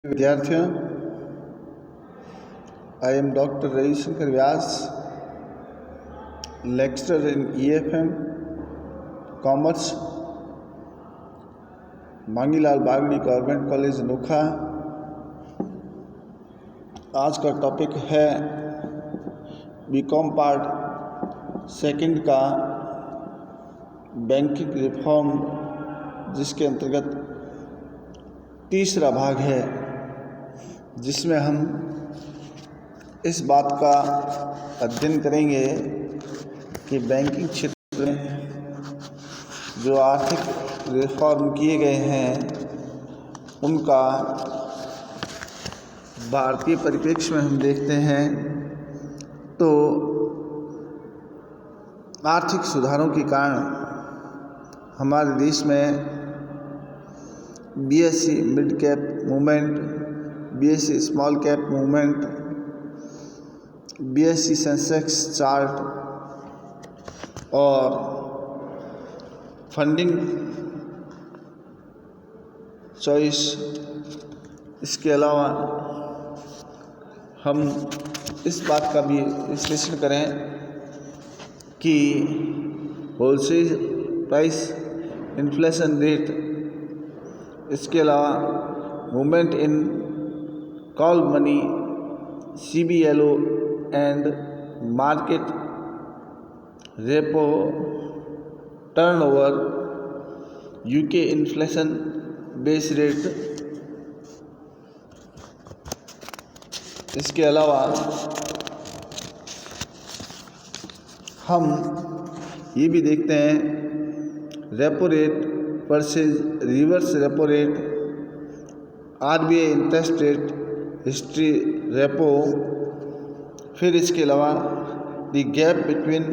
विद्यार्थियों, I am doctor Ravishankar Vyas, lecturer in EFM commerce, Mangilal Bagri government college Nokha. आज का टॉपिक है बीकॉम पार्ट सेकंड का बैंकिंग रिफॉर्म, जिसके अंतर्गत तीसरा भाग है, जिसमें हम इस बात का अध्ययन करेंगे कि बैंकिंग क्षेत्र में जो आर्थिक रिफॉर्म किए गए हैं उनका भारतीय परिप्रेक्ष्य में हम देखते हैं तो आर्थिक सुधारों के कारण हमारे देश में BSE mid cap movement, BSE small cap movement, BSE Sensex chart और फंडिंग चॉइस, इसके अलावा हम इस बात का भी विश्लेषण करें कि होलसेल प्राइस इन्फ्लेशन रेट, इसके अलावा movement in call money, CBLO and market repo turnover, UK inflation base rate, इसके अलावा हम ये भी देखते हैं repo rate versus reverse repo rate, RBI interest rate, history repo, फिर इसके अलावा the gap between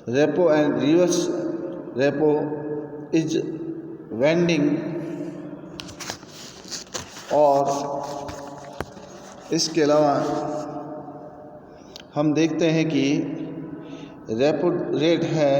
repo and reverse repo is vending, और इसके अलावा हम देखते हैं कि रेपो रेट है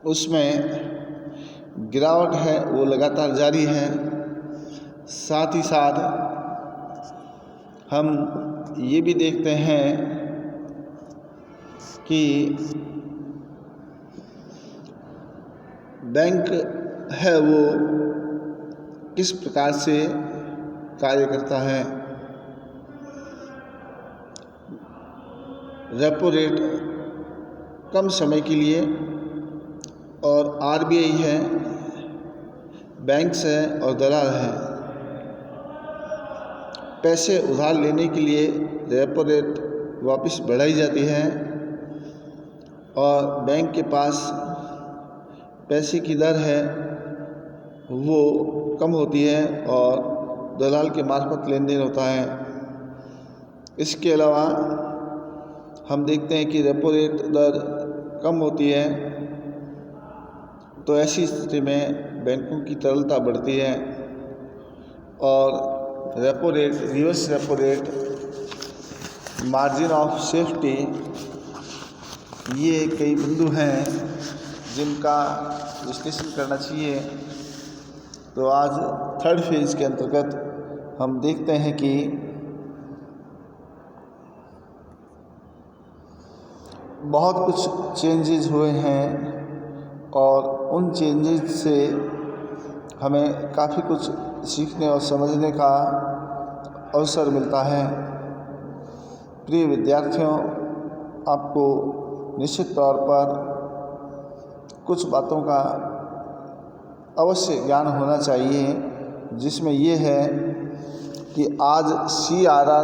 उसमें गिरावट है, वो लगातार जारी है। साथ ही साथ हम ये भी देखते हैं कि बैंक है वो किस प्रकार से कार्य करता है। रेपो रेट कम समय के लिए, और RBI है, बैंक्स है और दलाल है। पैसे उधार लेने के लिए रेपो रेट वापस बढ़ाई जाती है और बैंक के पास पैसे की दर है वो कम होती है और दलाल के मार्फत लेन देन होता है। इसके अलावा हम देखते हैं कि रेपो रेट दर कम होती है तो ऐसी स्थिति में बैंकों की तरलता बढ़ती है, और repo rate, reverse repo rate, margin of safety, ये कई बिंदु हैं जिनका विश्लेषण करना चाहिए। तो आज थर्ड फेज के अंतर्गत हम देखते हैं कि बहुत कुछ चेंजेस हुए हैं और उन चेंजेस से हमें काफ़ी कुछ सीखने और समझने का अवसर मिलता है। प्रिय विद्यार्थियों, आपको निश्चित तौर पर कुछ बातों का अवश्य ज्ञान होना चाहिए, जिसमें ये है कि आज CRR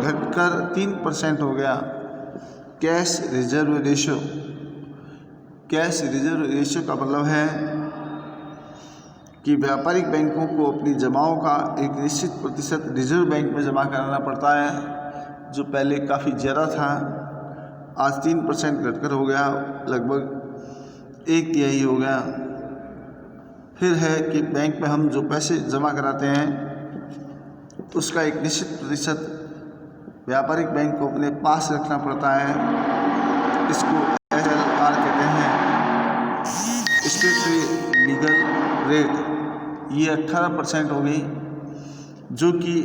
घटकर 3% हो गया। Cash reserve ratio, cash reserve ratio का मतलब है कि व्यापारिक बैंकों को अपनी जमाओं का एक निश्चित प्रतिशत रिजर्व बैंक में जमा कराना पड़ता है, जो पहले काफ़ी ज़्यादा था। आज 3% घटकर हो गया, लगभग 1/3 हो गया। फिर है कि बैंक में हम जो पैसे जमा कराते हैं उसका एक निश्चित प्रतिशत व्यापारिक बैंक को अपने पास रखना पड़ता है। इसको SLR कहते हैं, स्टेटरी लीगल रेट। ये 18% हो गई, जो कि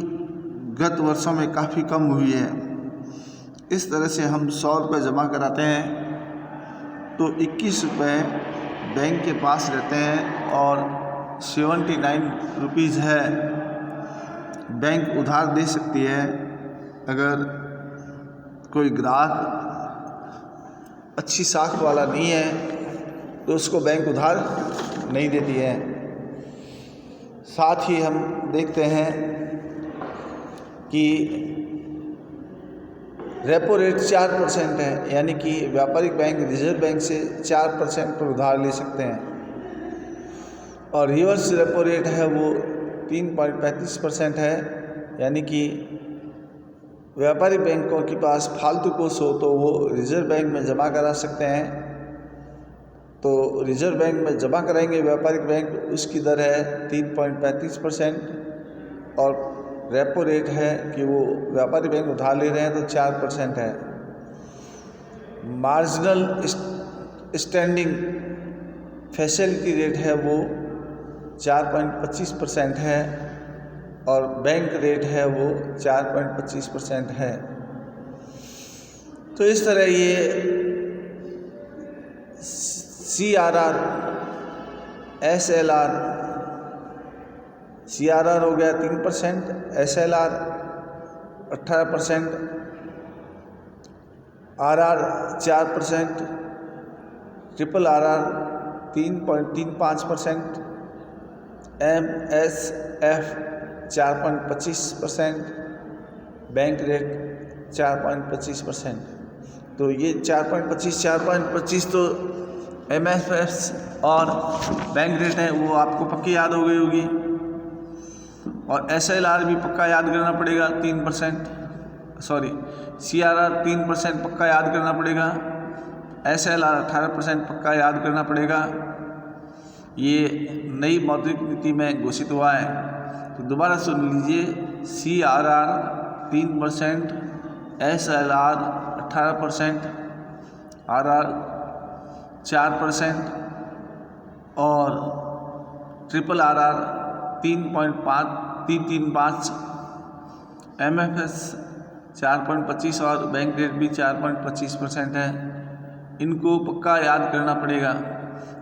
गत वर्षों में काफ़ी कम हुई है। इस तरह से हम 100 रुपये जमा कराते हैं तो 21 रुपये बैंक के पास रहते हैं और 79 रुपीज़ है बैंक उधार दे सकती है। अगर कोई ग्राहक अच्छी साख वाला नहीं है तो उसको बैंक उधार नहीं देती है। साथ ही हम देखते हैं कि रेपो रेट 4% है, यानी कि व्यापारिक बैंक रिजर्व बैंक से 4% पर उधार ले सकते हैं, और रिवर्स रेपो रेट है वो 3.35% है, यानी कि व्यापारिक बैंकों के पास फालतू कोष हो तो वो रिजर्व बैंक में जमा करा सकते हैं। तो रिजर्व बैंक में जमा कराएंगे व्यापारिक बैंक, उसकी दर है 3.35%, और रेपो रेट है कि वो व्यापारी बैंक उधार ले रहे हैं तो 4% है। मार्जिनल स्टैंडिंग फैसिलिटी रेट है वो 4.25% है, और बैंक रेट है वो 4.25% है। तो इस तरह ये CRR, SLR, CRR हो गया 3%, SLR 18%, RR 4%, triple RR 3.35%, MSF 4.25%, bank rate 4.25%। तो ये 4.25 तो MSF और बैंक रेट है वो आपको पक्की याद हो गई होगी, और SLR भी पक्का याद करना पड़ेगा 3%, CRR 3% पक्का याद करना पड़ेगा, SLR 18% पक्का याद करना पड़ेगा। ये नई मौद्रिक नीति में घोषित हुआ है, तो दोबारा सुन लीजिए। CRR 3%, SLR 18%, RR 4% और ट्रिपल RR 3.335, MFS 4.25 और बैंक रेट भी 4.25% है। इनको पक्का याद करना पड़ेगा।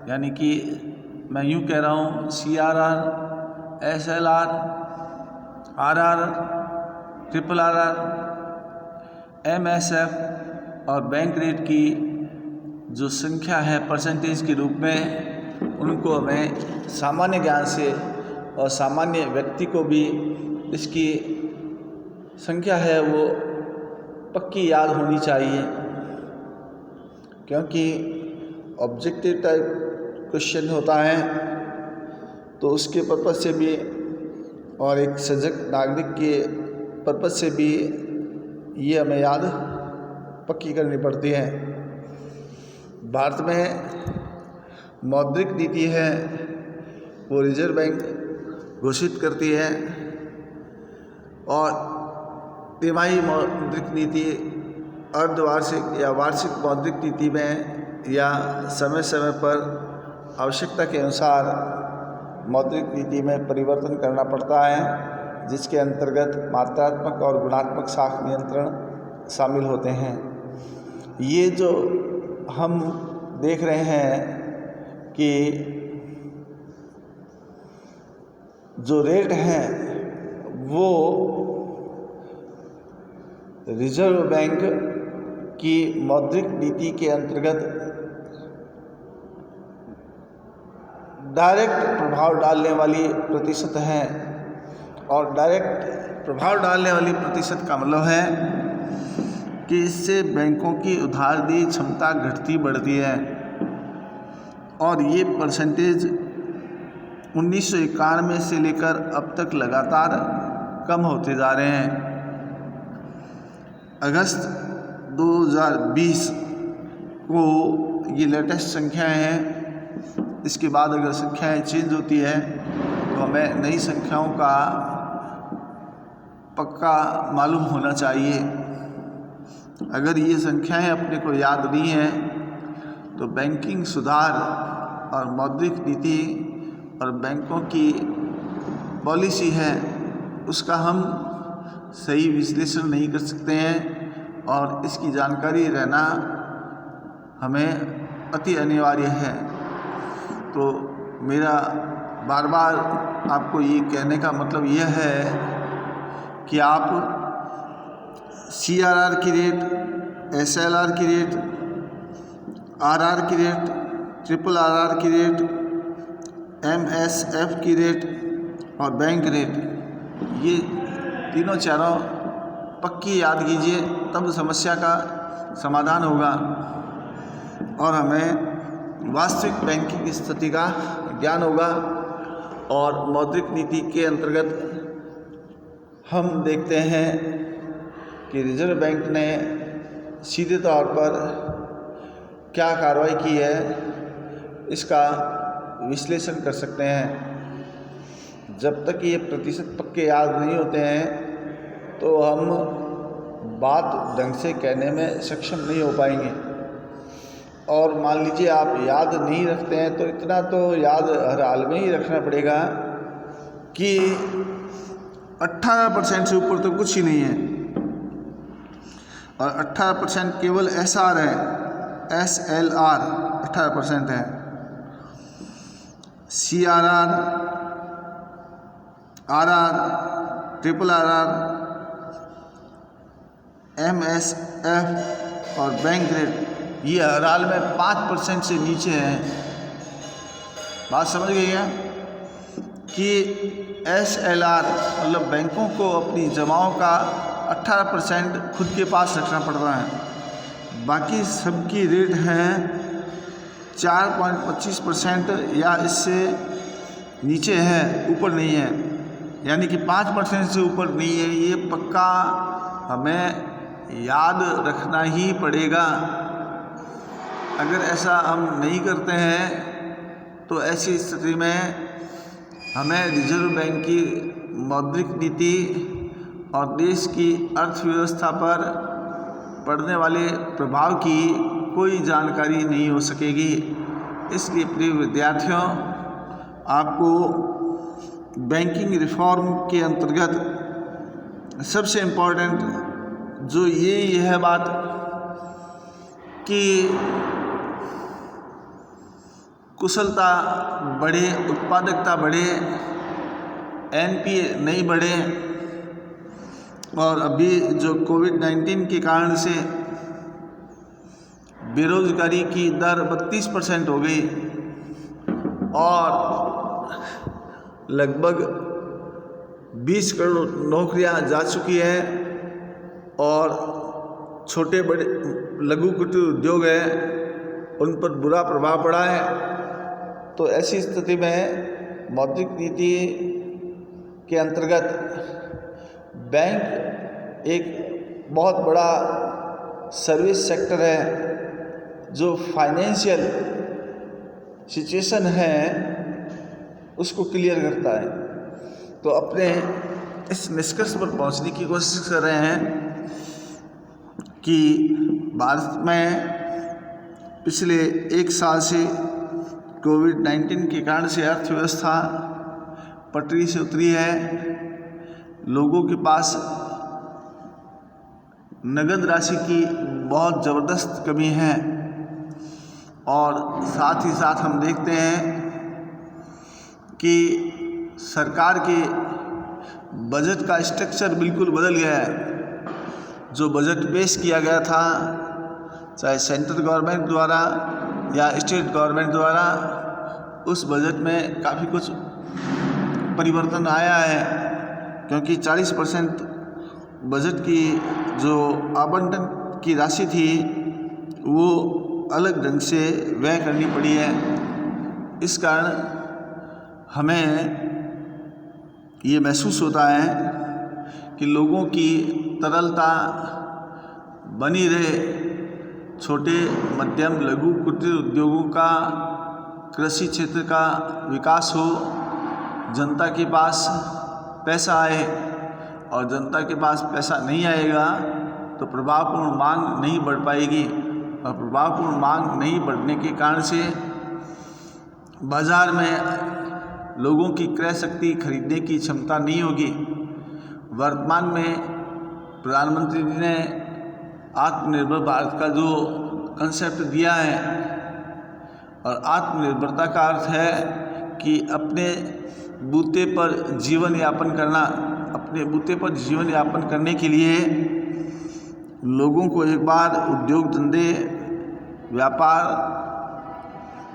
यानी कि मैं यूँ कह रहा हूँ, CRR, SLR, RR, triple RR, MSF और बैंक रेट की जो संख्या है परसेंटेज के रूप में, उनको हमें सामान्य ज्ञान से और सामान्य व्यक्ति को भी इसकी संख्या है वो पक्की याद होनी चाहिए, क्योंकि ऑब्जेक्टिव टाइप क्वेश्चन होता है तो उसके पर्पज़ से भी और एक सजग नागरिक के पर्पज़ से भी ये हमें याद पक्की करनी पड़ती है। भारत में मौद्रिक नीति है वो रिजर्व बैंक घोषित करती है, और तिमाही मौद्रिक नीति, अर्धवार्षिक या वार्षिक मौद्रिक नीति में या समय समय पर आवश्यकता के अनुसार मौद्रिक नीति में परिवर्तन करना पड़ता है, जिसके अंतर्गत मात्रात्मक और गुणात्मक साख नियंत्रण शामिल होते हैं। ये जो हम देख रहे हैं कि जो रेट हैं वो रिजर्व बैंक की मौद्रिक नीति के अंतर्गत डायरेक्ट प्रभाव डालने वाली प्रतिशत हैं, और डायरेक्ट प्रभाव डालने वाली प्रतिशत का मतलब है कि इससे बैंकों की उधार दी क्षमता घटती बढ़ती है, और ये परसेंटेज 1991 से लेकर अब तक लगातार कम होते जा रहे हैं। अगस्त 2020 को ये लेटेस्ट संख्याएं हैं। इसके बाद अगर संख्याएं चेंज होती है तो हमें नई संख्याओं का पक्का मालूम होना चाहिए। अगर ये संख्याएं अपने को याद नहीं हैं तो बैंकिंग सुधार और मौद्रिक नीति और बैंकों की पॉलिसी है उसका हम सही विश्लेषण नहीं कर सकते हैं और इसकी जानकारी रहना हमें अति अनिवार्य है। तो मेरा बार बार आपको ये कहने का मतलब यह है कि आप CRR की रेट, SLR की रेट, RR की रेट, RRR की रेट, MSF की रेट और बैंक रेट, ये तीनों चारों पक्की याद कीजिए, तब समस्या का समाधान होगा और हमें वास्तविक बैंकिंग स्थिति का ज्ञान होगा। और मौद्रिक नीति के अंतर्गत हम देखते हैं कि रिजर्व बैंक ने सीधे तौर पर क्या कार्रवाई की है, इसका विश्लेषण कर सकते हैं। जब तक ये प्रतिशत पक्के याद नहीं होते हैं तो हम बात ढंग से कहने में सक्षम नहीं हो पाएंगे। और मान लीजिए आप याद नहीं रखते हैं तो इतना तो याद हर हाल में ही रखना पड़ेगा कि 18% से ऊपर तो कुछ ही नहीं है और 18% केवल SR है, SLR 18% है, CRR, RR, RRR, MSF और बैंक रेट ये हर हाल में 5% से नीचे है। बात समझ गई है कि SLR मतलब बैंकों को अपनी जमाओं का 18% खुद के पास रखना पड़ रहा है, बाकी सबकी रेट है 4.25% या इससे नीचे है, ऊपर नहीं है, यानी कि 5% से ऊपर नहीं है। ये पक्का हमें याद रखना ही पड़ेगा। अगर ऐसा हम नहीं करते हैं तो ऐसी स्थिति में हमें रिजर्व बैंक की मौद्रिक नीति और देश की अर्थव्यवस्था पर पड़ने वाले प्रभाव की कोई जानकारी नहीं हो सकेगी। इसलिए प्रिय विद्यार्थियों, आपको बैंकिंग रिफॉर्म के अंतर्गत सबसे इम्पोर्टेंट जो ये है बात कि कुशलता बढ़े, उत्पादकता बढ़े, NPA नहीं बढ़े। और अभी जो कोविड-19 के कारण से बेरोजगारी की दर 32% हो गई और लगभग 20 करोड़ नौकरियां जा चुकी हैं और छोटे बड़े लघु कुटीर उद्योग हैं उन पर बुरा प्रभाव पड़ा है। तो ऐसी स्थिति में मौद्रिक नीति के अंतर्गत बैंक एक बहुत बड़ा सर्विस सेक्टर है जो फाइनेंशियल सिचुएशन है उसको क्लियर करता है। तो अपने इस निष्कर्ष पर पहुंचने की कोशिश कर रहे हैं कि भारत में पिछले 1 साल से कोविड-19 के कारण से अर्थव्यवस्था पटरी से उतरी है। लोगों के पास नगद राशि की बहुत ज़बरदस्त कमी है और साथ ही साथ हम देखते हैं कि सरकार के बजट का स्ट्रक्चर बिल्कुल बदल गया है। जो बजट पेश किया गया था चाहे सेंट्रल गवर्नमेंट द्वारा या स्टेट गवर्नमेंट द्वारा, उस बजट में काफ़ी कुछ परिवर्तन आया है, क्योंकि 40% बजट की जो आवंटन की राशि थी वो अलग ढंग से व्यय करनी पड़ी है। इस कारण हमें ये महसूस होता है कि लोगों की तरलता बनी रहे, छोटे मध्यम लघु कुटीर उद्योगों का, कृषि क्षेत्र का विकास हो, जनता के पास पैसा आए। और जनता के पास पैसा नहीं आएगा तो प्रभावपूर्ण मांग नहीं बढ़ पाएगी और प्रभावपूर्ण मांग नहीं बढ़ने के कारण से बाज़ार में लोगों की क्रय शक्ति खरीदने की क्षमता नहीं होगी। वर्तमान में प्रधानमंत्री जी ने आत्मनिर्भर भारत का जो कंसेप्ट दिया है, और आत्मनिर्भरता का अर्थ है कि अपने बूते पर जीवन यापन करना। अपने बूते पर जीवन यापन करने के लिए लोगों को एक बार उद्योग धंधे, व्यापार,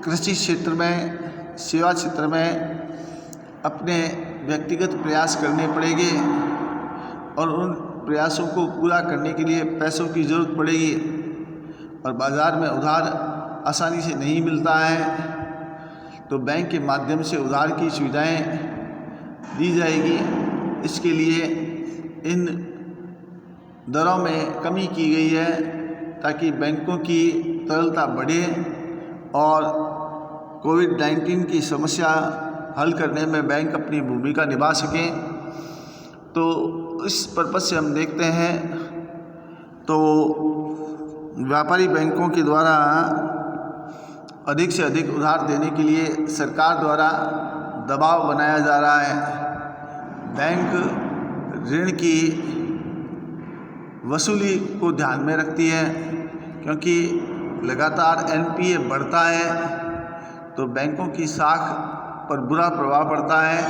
कृषि क्षेत्र में, सेवा क्षेत्र में अपने व्यक्तिगत प्रयास करने पड़ेंगे, और उन प्रयासों को पूरा करने के लिए पैसों की ज़रूरत पड़ेगी, और बाज़ार में उधार आसानी से नहीं मिलता है, तो बैंक के माध्यम से उधार की सुविधाएं दी जाएगी। इसके लिए इन दरों में कमी की गई है ताकि बैंकों की तरलता बढ़े और कोविड-19 की समस्या हल करने में बैंक अपनी भूमिका निभा सकें। तो इस पर्पज़ से हम देखते हैं तो व्यापारी बैंकों के द्वारा अधिक से अधिक उधार देने के लिए सरकार द्वारा दबाव बनाया जा रहा है। बैंक ऋण की वसूली को ध्यान में रखती है, क्योंकि लगातार एनपीए बढ़ता है तो बैंकों की साख पर बुरा प्रभाव पड़ता है।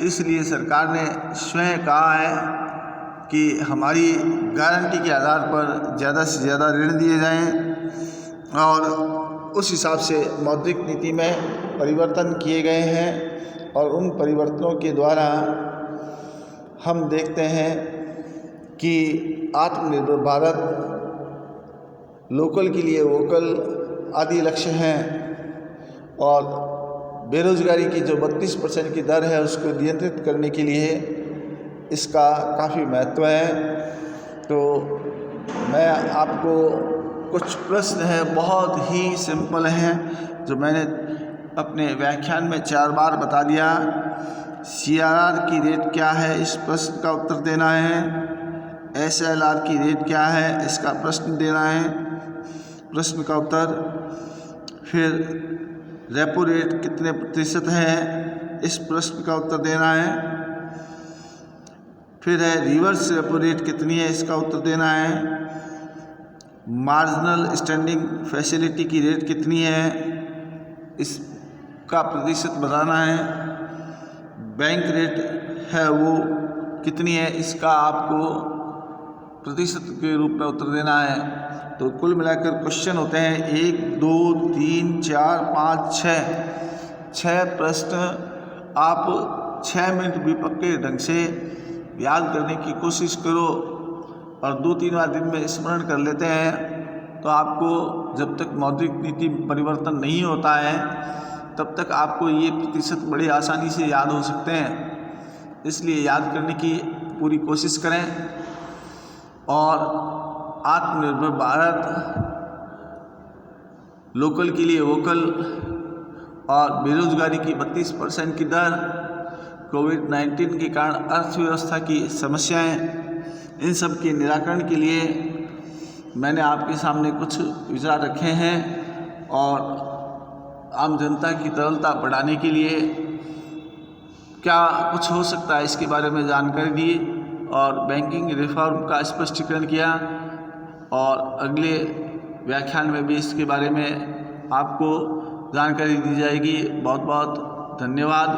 इसलिए सरकार ने स्वयं कहा है कि हमारी गारंटी के आधार पर ज़्यादा से ज़्यादा ऋण दिए जाएं, और उस हिसाब से मौद्रिक नीति में परिवर्तन किए गए हैं। और उन परिवर्तनों के द्वारा हम देखते हैं कि आत्मनिर्भर भारत, लोकल के लिए वोकल आदि लक्ष्य हैं, और बेरोज़गारी की जो 32% की दर है उसको नियंत्रित करने के लिए इसका काफ़ी महत्व है। तो मैं आपको कुछ प्रश्न है, बहुत ही सिंपल हैं, जो मैंने अपने व्याख्यान में 4 बार बता दिया। CRR की रेट क्या है, इस प्रश्न का उत्तर देना है। SLR की रेट क्या है, इसका प्रश्न देना है, प्रश्न का उत्तर। फिर रेपो रेट कितने प्रतिशत है, इस प्रश्न का उत्तर देना है। फिर है रिवर्स रेपो रेट कितनी है, इसका उत्तर देना है। मार्जिनल स्टैंडिंग फैसिलिटी की रेट कितनी है, इसका प्रतिशत बताना है। बैंक रेट है वो कितनी है, इसका आपको प्रतिशत के रूप में उत्तर देना है। तो कुल मिलाकर क्वेश्चन होते हैं 1, 2, 3, 4, 5, 6 प्रश्न। आप 6 मिनट भी पक्के ढंग से याद करने की कोशिश करो, और 2-3 बार दिन में स्मरण कर लेते हैं तो आपको जब तक मौद्रिक नीति परिवर्तन नहीं होता है तब तक आपको ये प्रतिशत बड़े आसानी से याद हो सकते हैं। इसलिए याद करने की पूरी कोशिश करें। और आत्मनिर्भर भारत, लोकल के लिए वोकल, और बेरोजगारी की 32% की दर, कोविड-19 के कारण अर्थव्यवस्था की समस्याएं, इन सब के निराकरण के लिए मैंने आपके सामने कुछ विचार रखे हैं। और आम जनता की तरलता बढ़ाने के लिए क्या कुछ हो सकता है इसके बारे में जानकारी दी, और बैंकिंग रिफॉर्म का स्पष्टीकरण किया। और अगले व्याख्यान में भी इसके बारे में आपको जानकारी दी जाएगी। बहुत बहुत धन्यवाद।